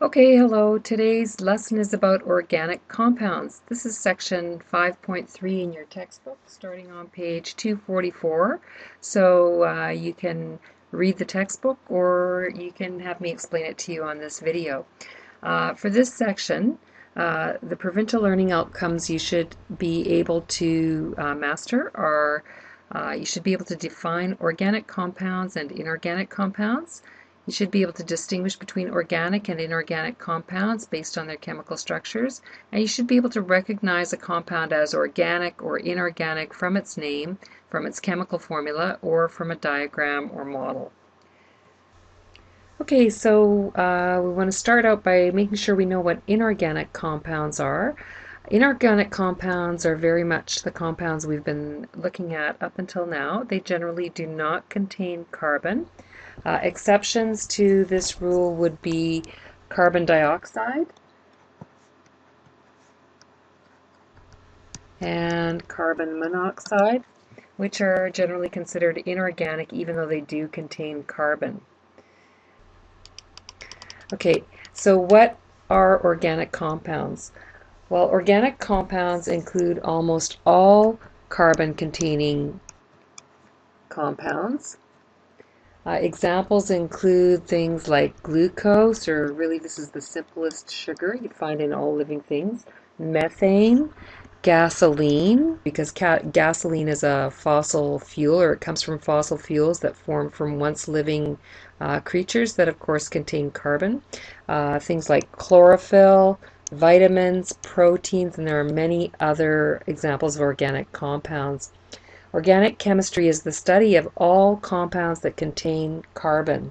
Okay, hello. Today's lesson is about organic compounds. This is section 5.3 in your textbook, starting on page 244. So you can read the textbook or you can have me explain it to you on this video. For this section, the provincial learning outcomes you should be able to master are you should be able to define organic compounds and inorganic compounds. You should be able to distinguish between organic and inorganic compounds based on their chemical structures, and you should be able to recognize a compound as organic or inorganic from its name, from its chemical formula, or from a diagram or model. Okay, so we want to start out by making sure we know what inorganic compounds are. Inorganic compounds are very much the compounds we've been looking at up until now. They generally do not contain carbon. Exceptions to this rule would be carbon dioxide and carbon monoxide, which are generally considered inorganic even though they do contain carbon. Okay, so what are organic compounds? Well, organic compounds include almost all carbon-containing compounds. Examples include things like glucose, or really this is the simplest sugar you'd find in all living things, methane, gasoline, because gasoline is a fossil fuel, or it comes from fossil fuels that form from once living creatures that of course contain carbon. Things like chlorophyll, vitamins, proteins, and there are many other examples of organic compounds. Organic chemistry is the study of all compounds that contain carbon.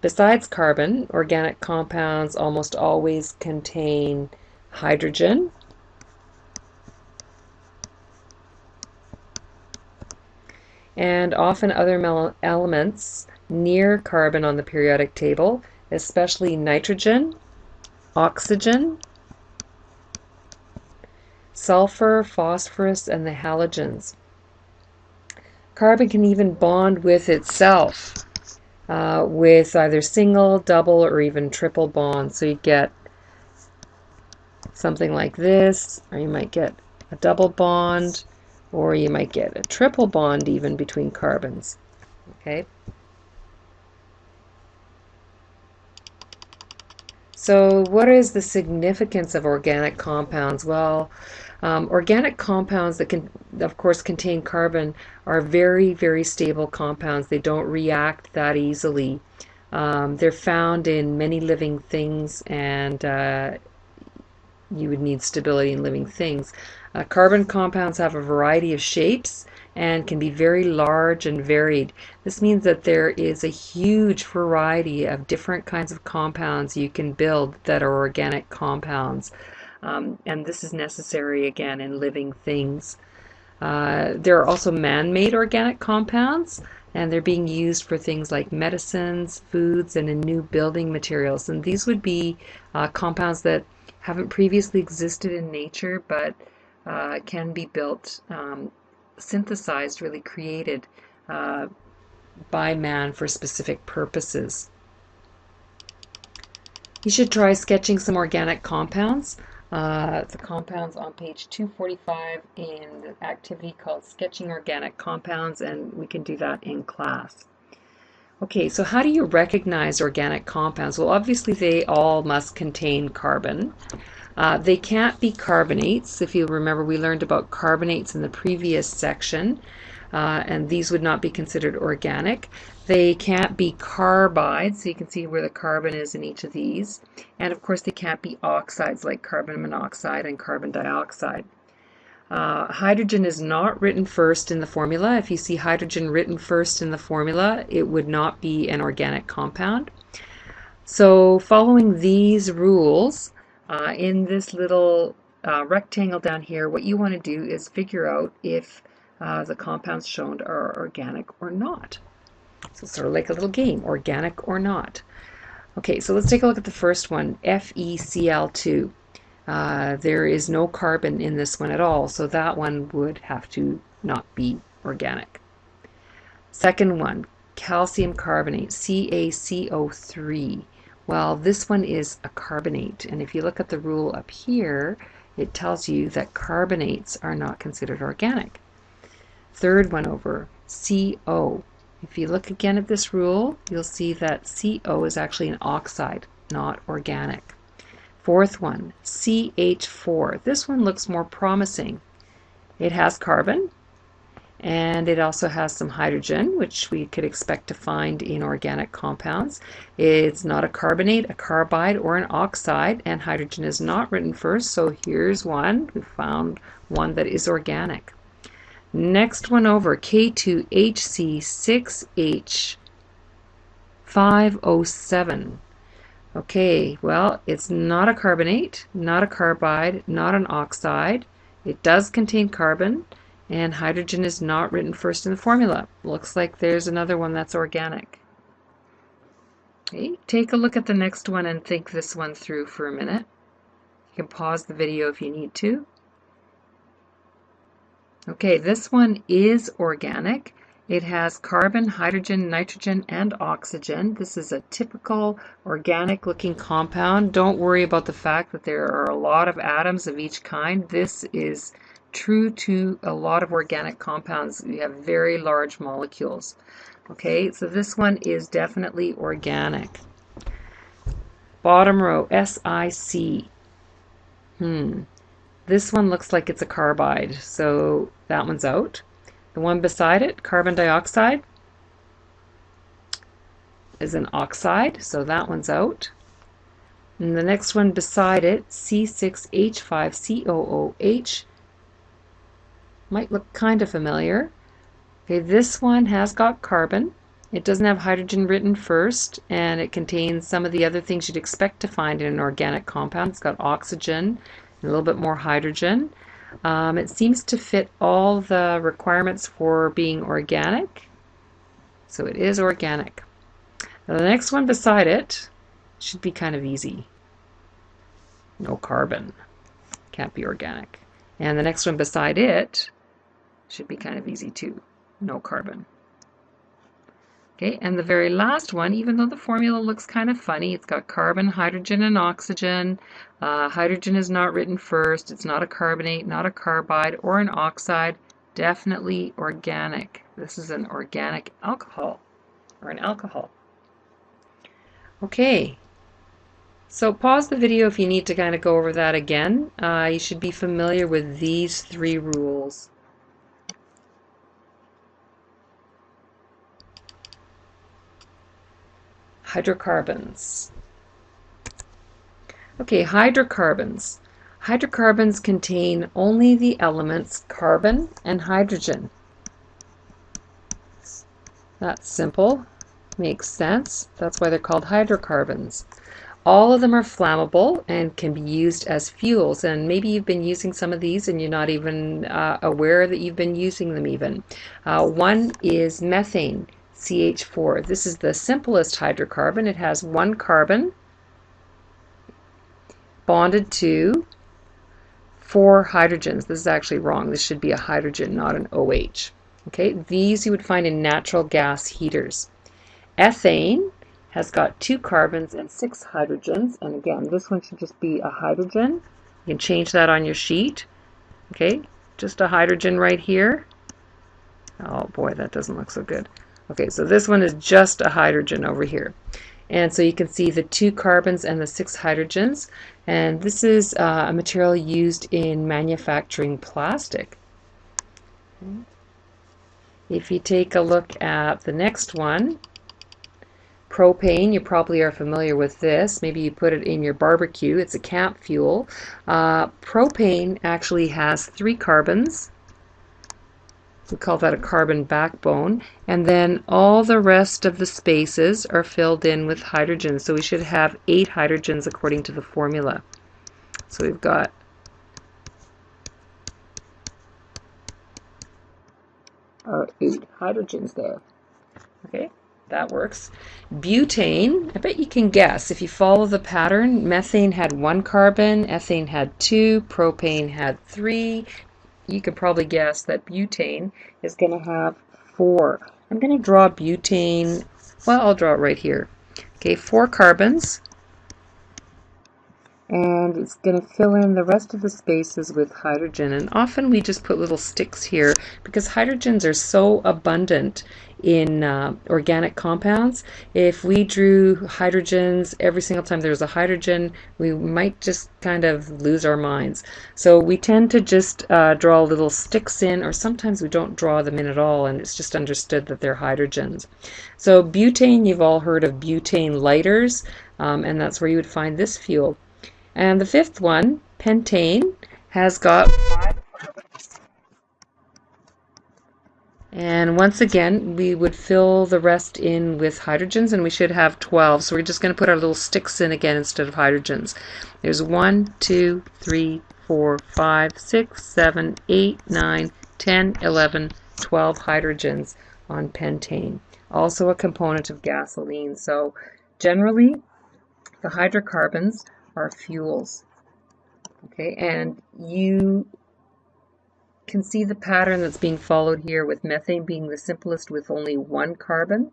Besides carbon, organic compounds almost always contain hydrogen, and often other elements near carbon on the periodic table, especially nitrogen, oxygen, sulfur, phosphorus, and the halogens. Carbon can even bond with itself with either single, double, or even triple bonds. So you get something like this, or you might get a double bond, or you might get a triple bond even between carbons. Okay. So what is the significance of organic compounds? Well, organic compounds that can, of course, contain carbon are very, very stable compounds. They don't react that easily. They're found in many living things, and you would need stability in living things. Carbon compounds have a variety of shapes and can be very large and varied. This means that there is a huge variety of different kinds of compounds you can build that are organic compounds. And this is necessary again in living things. There are also man-made organic compounds, and they're being used for things like medicines, foods, and in new building materials. And these would be compounds that haven't previously existed in nature, but can be built, synthesized, really created by man for specific purposes. You should try sketching some organic compounds. The compounds on page 245 in the activity called Sketching Organic Compounds, and we can do that in class. Okay, so how do you recognize organic compounds? Well, obviously they all must contain carbon. They can't be carbonates. If you remember, we learned about carbonates in the previous section, and these would not be considered organic. They can't be carbides, so you can see where the carbon is in each of these. And of course, they can't be oxides like carbon monoxide and carbon dioxide. Hydrogen is not written first in the formula. If you see hydrogen written first in the formula, it would not be an organic compound. So following these rules, in this little rectangle down here, what you want to do is figure out if the compounds shown are organic or not. So sort of like a little game, organic or not. Okay, so let's take a look at the first one, FeCl2. There is no carbon in this one at all, so that one would have to not be organic. Second one, calcium carbonate, CaCO3. Well, this one is a carbonate, and if you look at the rule up here, it tells you that carbonates are not considered organic. Third one over, CO. If you look again at this rule, you'll see that CO is actually an oxide, not organic. Fourth one, CH4. This one looks more promising. It has carbon, and it also has some hydrogen, which we could expect to find in organic compounds. It's not a carbonate, a carbide, or an oxide, and hydrogen is not written first, so here's one. We found one that is organic. Next one over, K2HC6H5O7. Okay, well, it's not a carbonate, not a carbide, not an oxide. It does contain carbon, and hydrogen is not written first in the formula. Looks like there's another one that's organic. Okay, take a look at the next one and think this one through for a minute. You can pause the video if you need to. Okay, this one is organic. It has carbon, hydrogen, nitrogen, and oxygen. This is a typical organic looking compound. Don't worry about the fact that there are a lot of atoms of each kind. This is true to a lot of organic compounds. You have very large molecules. Okay, so this one is definitely organic. Bottom row, SiC. This one looks like it's a carbide, so that one's out. The one beside it, carbon dioxide, is an oxide, so that one's out. And the next one beside it, C6H5COOH, might look kind of familiar. Okay, this one has got carbon. It doesn't have hydrogen written first, and it contains some of the other things you'd expect to find in an organic compound. It's got oxygen, a little bit more hydrogen. It seems to fit all the requirements for being organic, so it is organic. Now the next one beside it should be kind of easy. No carbon, can't be organic. And the next one beside it should be kind of easy too. No carbon. Okay, and the very last one, even though the formula looks kind of funny, it's got carbon, hydrogen, and oxygen. Hydrogen is not written first. It's not a carbonate, not a carbide, or an oxide. Definitely organic. This is an organic alcohol, or an alcohol. Okay, so pause the video if you need to kind of go over that again. You should be familiar with these three rules. Hydrocarbons. Okay, hydrocarbons. Hydrocarbons contain only the elements carbon and hydrogen. That's simple. Makes sense. That's why they're called hydrocarbons. All of them are flammable and can be used as fuels, and maybe you've been using some of these and you're not even aware that you've been using them even. One is methane. CH4. This is the simplest hydrocarbon. It has one carbon bonded to 4 hydrogens. This is actually wrong. This should be a hydrogen, not an OH. Okay, these you would find in natural gas heaters. Ethane has got 2 carbons and 6 hydrogens, and again, this one should just be a hydrogen. You can change that on your sheet. Okay, just a hydrogen right here. Oh boy, that doesn't look so good. Okay, so this one is just a hydrogen over here. And so you can see the 2 carbons and the 6 hydrogens. And this is a material used in manufacturing plastic. Okay. If you take a look at the next one, propane, you probably are familiar with this. Maybe you put it in your barbecue. It's a camp fuel. Propane actually has 3 carbons. We call that a carbon backbone, and then all the rest of the spaces are filled in with hydrogen. So we should have 8 hydrogens according to the formula. So we've got 8 hydrogens there. Okay, that works. Butane, I bet you can guess if you follow the pattern. Methane had 1 carbon, ethane had 2, propane had 3. You could probably guess that butane is going to have 4. I'm going to draw butane, well, I'll draw it right here. Okay, 4 carbons, and it's going to fill in the rest of the spaces with hydrogen. And often we just put little sticks here because hydrogens are so abundant in organic compounds. If we drew hydrogens every single time there's a hydrogen, we might just kind of lose our minds. So we tend to just draw little sticks in, or sometimes we don't draw them in at all, and it's just understood that they're hydrogens. So butane, you've all heard of butane lighters, and that's where you would find this fuel. And the fifth one, pentane, has got 5 carbons. And once again, we would fill the rest in with hydrogens, and we should have 12. So we're just going to put our little sticks in again instead of hydrogens. There's 1, 2, 3, 4, 5, 6, 7, 8, 9, 10, 11, 12 hydrogens on pentane. Also a component of gasoline. So generally, the hydrocarbons are fuels. Okay, and you can see the pattern that's being followed here, with methane being the simplest with only 1 carbon,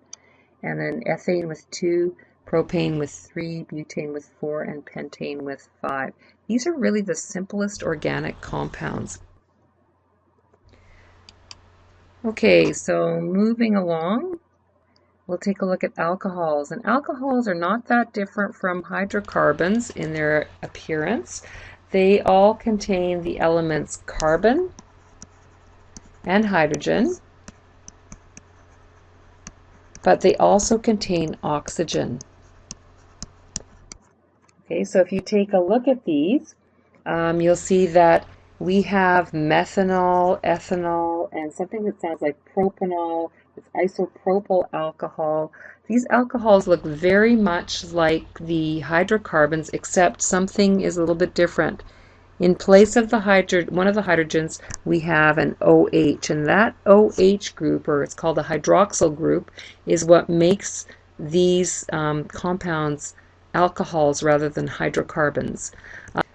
and then ethane with 2, propane with 3, butane with 4, and pentane with 5. These are really the simplest organic compounds. Okay, so moving along, we'll take a look at alcohols. And alcohols are not that different from hydrocarbons in their appearance. They all contain the elements carbon and hydrogen, but they also contain oxygen. Okay, so if you take a look at these, you'll see that we have methanol, ethanol, and something that sounds like propanol. It's isopropyl alcohol. These alcohols look very much like the hydrocarbons, except something is a little bit different. In place of the one of the hydrogens, we have an OH, and that OH group, or it's called a hydroxyl group, is what makes these compounds alcohols rather than hydrocarbons.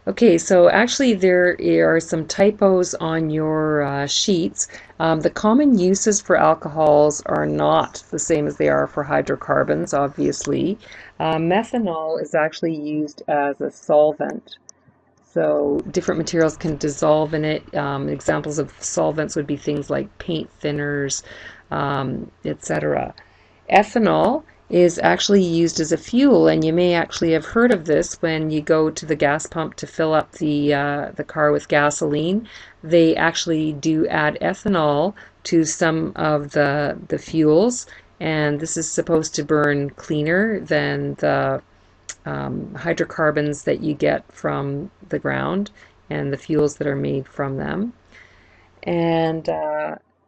Okay, so actually there are some typos on your sheets. The common uses for alcohols are not the same as they are for hydrocarbons, obviously. Methanol is actually used as a solvent. So different materials can dissolve in it. Examples of solvents would be things like paint thinners, etc. Ethanol is actually used as a fuel, and you may actually have heard of this when you go to the gas pump to fill up the car with gasoline. They actually do add ethanol to some of the fuels, and this is supposed to burn cleaner than the hydrocarbons that you get from the ground and the fuels that are made from them. And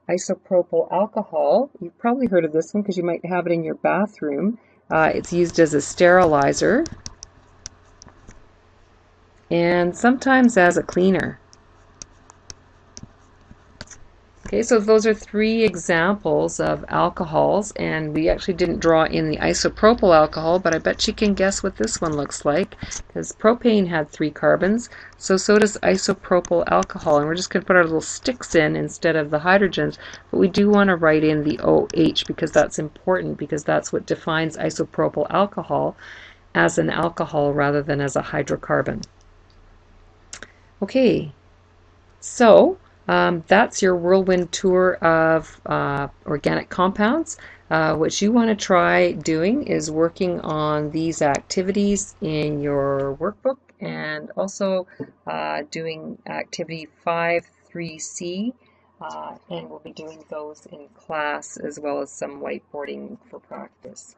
isopropyl alcohol, you've probably heard of this one because you might have it in your bathroom. It's used as a sterilizer and sometimes as a cleaner. Okay, so those are 3 examples of alcohols, and we actually didn't draw in the isopropyl alcohol, but I bet you can guess what this one looks like, because propane had 3 carbons, so does isopropyl alcohol, and we're just going to put our little sticks in instead of the hydrogens, but we do want to write in the OH because that's important, because that's what defines isopropyl alcohol as an alcohol rather than as a hydrocarbon. Okay, so that's your whirlwind tour of organic compounds. What you want to try doing is working on these activities in your workbook, and also doing activity 5.3c, and we'll be doing those in class as well as some whiteboarding for practice.